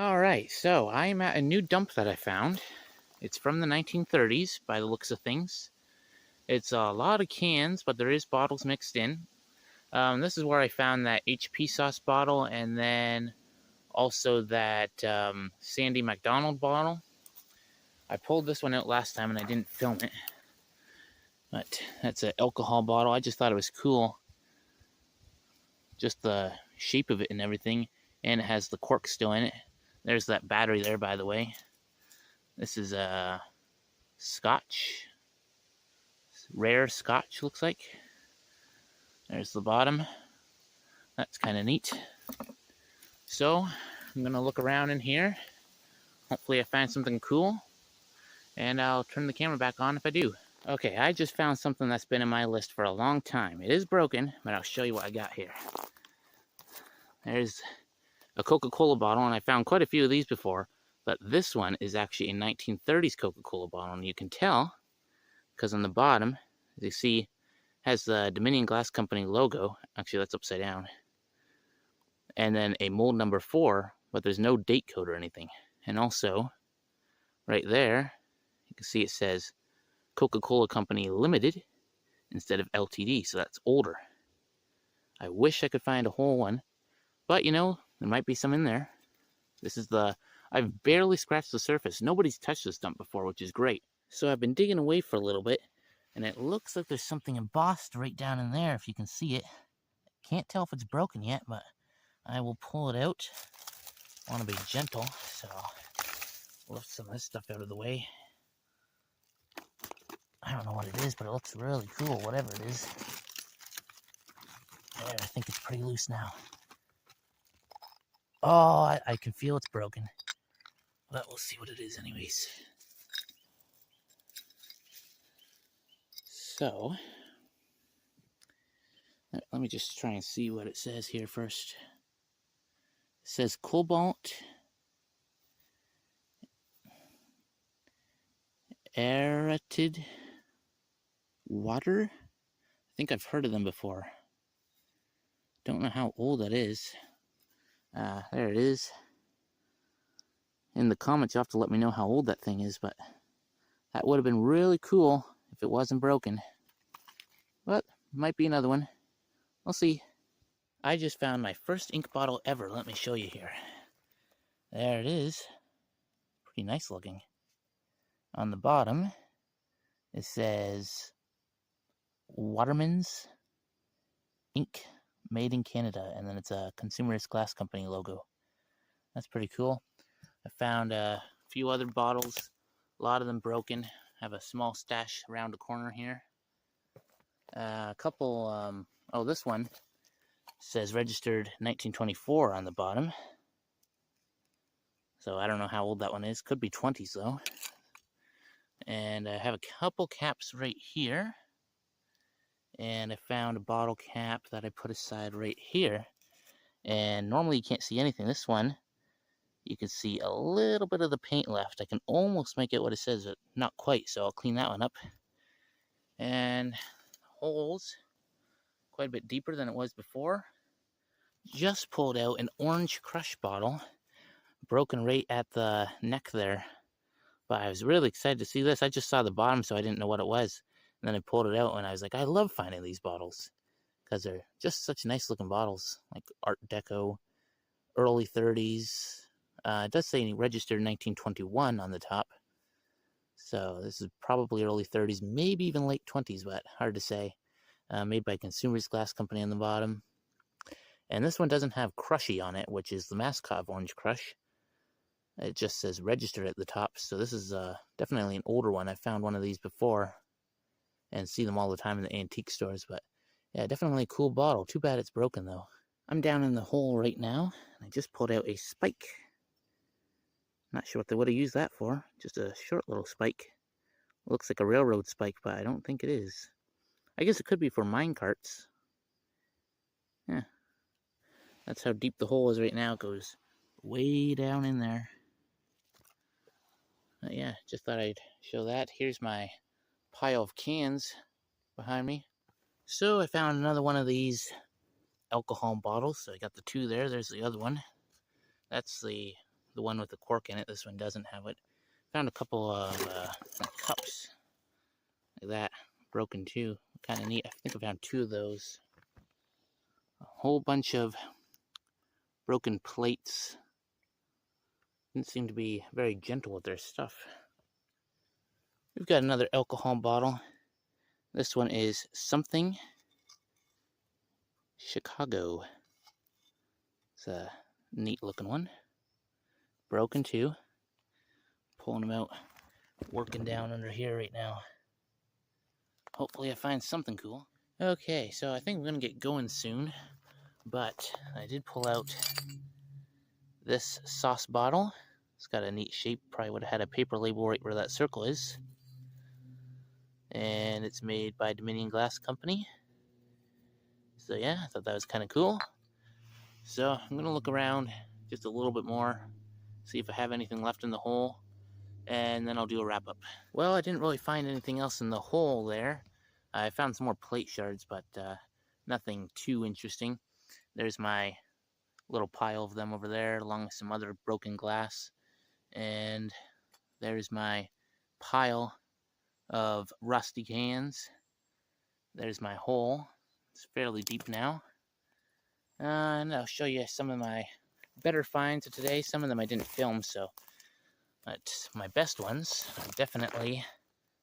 Alright, so I'm at a new dump that I found. It's from the 1930s by the looks of things. It's a lot of cans, but there is bottles mixed in. This is where I found that HP sauce bottle and then also that Sandy McDonald bottle. I pulled this one out last time and I didn't film it. But that's an alcohol bottle. I just thought it was cool. Just the shape of it and everything. And it has the cork still in it. There's that battery there, by the way. This is a Scotch. Rare Scotch, looks like. There's the bottom. That's kind of neat. So, I'm going to look around in here. Hopefully I find something cool. And I'll turn the camera back on if I do. Okay, I just found something that's been in my list for a long time. It is broken, but I'll show you what I got here. There's a Coca-Cola bottle, and I found quite a few of these before. But this one is actually a 1930s Coca-Cola bottle, and you can tell because on the bottom, as you see, has the Dominion Glass Company logo. Actually, that's upside down. And then a mold number 4, but there's no date code or anything. And also, right there, you can see it says Coca-Cola Company Limited instead of LTD, so that's older. I wish I could find a whole one, but you know, there might be some in there. This is I've barely scratched the surface. Nobody's touched this dump before, which is great. So I've been digging away for a little bit, and it looks like there's something embossed right down in there, if you can see it. Can't tell if it's broken yet, but I will pull it out. I want to be gentle, so I'll lift some of this stuff out of the way. I don't know what it is, but it looks really cool, whatever it is. There, I think it's pretty loose now. Oh, I can feel it's broken. But we'll see what it is anyways. So, let me just try and see what it says here first. It says Cobalt Aerated Water. I think I've heard of them before. Don't know how old that is. There it is. In the comments, you'll have to let me know how old that thing is, but that would have been really cool if it wasn't broken. But, might be another one. We'll see. I just found my first ink bottle ever. Let me show you here. There it is. Pretty nice looking. On the bottom, it says Waterman's Ink, made in Canada, and then it's a Consumerist Glass Company logo. That's pretty cool. I found a few other bottles, a lot of them broken. I have a small stash around the corner here. A couple, oh, this one says registered 1924 on the bottom. So I don't know how old that one is. Could be 20s though. And I have a couple caps right here. And I found a bottle cap that I put aside right here. And normally you can't see anything. This one, you can see a little bit of the paint left. I can almost make out what it says, but not quite. So I'll clean that one up. And holes quite a bit deeper than it was before. Just pulled out an orange crush bottle, broken right at the neck there. But I was really excited to see this. I just saw the bottom, so I didn't know what it was. And then I pulled it out, and I was like, I love finding these bottles because they're just such nice looking bottles, like Art Deco, early 30s. It does say registered 1921 on the top. So this is probably early 30s, maybe even late 20s, but hard to say. Made by Consumers Glass Company on the bottom. And this one doesn't have Crushy on it, which is the mascot of Orange Crush. It just says registered at the top, so this is definitely an older one. I found one of these before and see them all the time in the antique stores, but yeah, definitely a cool bottle. Too bad it's broken though. I'm down in the hole right now, and I just pulled out a spike. Not sure what they would have used that for. Just a short little spike. Looks like a railroad spike, but I don't think it is. I guess it could be for mine carts. Yeah. That's how deep the hole is right now. It goes way down in there. Yeah, just thought I'd show that. Here's my pile of cans behind me. So I found another one of these alcohol bottles. So I got the two there. There's the other one. That's the the one with the cork in it. This one doesn't have it. Found a couple of cups like that, broken too. Kind of neat. I think I found 2 of those. A whole bunch of broken plates. Didn't seem to be very gentle with their stuff. We've got another alcohol bottle. This one is Something Chicago. It's a neat looking one. Broken too. Pulling them out, working down under here right now. Hopefully I find something cool. Okay, so I think we're gonna get going soon, but I did pull out this sauce bottle. It's got a neat shape. Probably would have had a paper label right where that circle is. And it's made by Dominion Glass Company. So yeah, I thought that was kind of cool. So I'm gonna look around just a little bit more, see if I have anything left in the hole, and then I'll do a wrap up. Well, I didn't really find anything else in the hole there. I found some more plate shards, but nothing too interesting. There's my little pile of them over there, along with some other broken glass. And there's my pile of rusty cans. There's my hole. It's fairly deep now. And I'll show you some of my better finds of today. Some of them I didn't film, but my best ones are definitely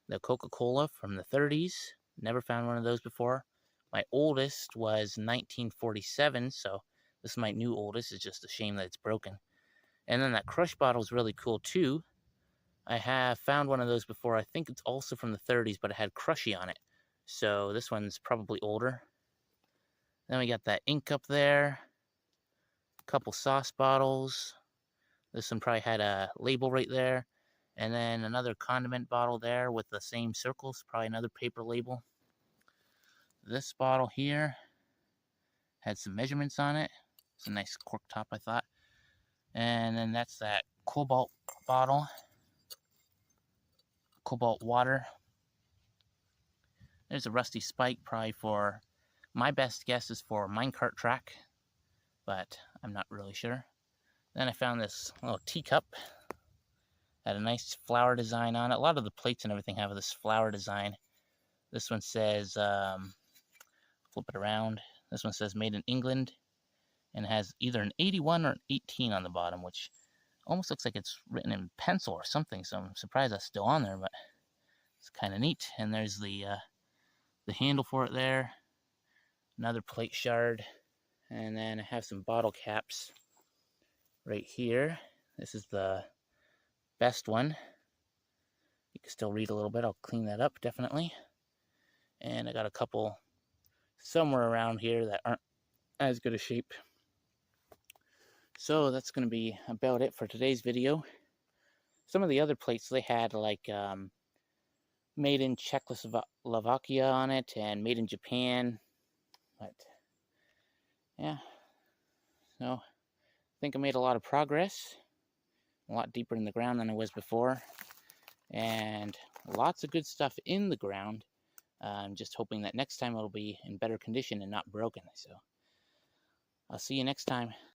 the Coca-Cola from the 30s. Never found one of those before. My oldest was 1947, so this is my new oldest. It's just a shame that it's broken. And then that crush bottle is really cool too. I have found one of those before. I think it's also from the 30s, but it had Crushy on it. So this one's probably older. Then we got that ink up there. A couple sauce bottles. This one probably had a label right there. And then another condiment bottle there with the same circles. Probably another paper label. This bottle here had some measurements on it. It's a nice cork top, I thought. And then that's that cobalt bottle. Cobalt water. There's a rusty spike, probably for, my best guess is for minecart track, but I'm not really sure. Then I found this little teacup. Had a nice flower design on it. A lot of the plates and everything have this flower design. This one says, flip it around. This one says made in England and has either an 81 or an 18 on the bottom, which almost looks like it's written in pencil or something, so I'm surprised that's still on there, but it's kind of neat. And there's the handle for it there. Another plate shard. And then I have some bottle caps right here. This is the best one. You can still read a little bit. I'll clean that up, definitely. And I got a couple somewhere around here that aren't as good a shape. So that's going to be about it for today's video. Some of the other plates, they had like made in Czechoslovakia on it and made in Japan. But yeah, so I think I made a lot of progress. A lot deeper in the ground than I was before. And lots of good stuff in the ground. I'm just hoping that next time it'll be in better condition and not broken. So I'll see you next time.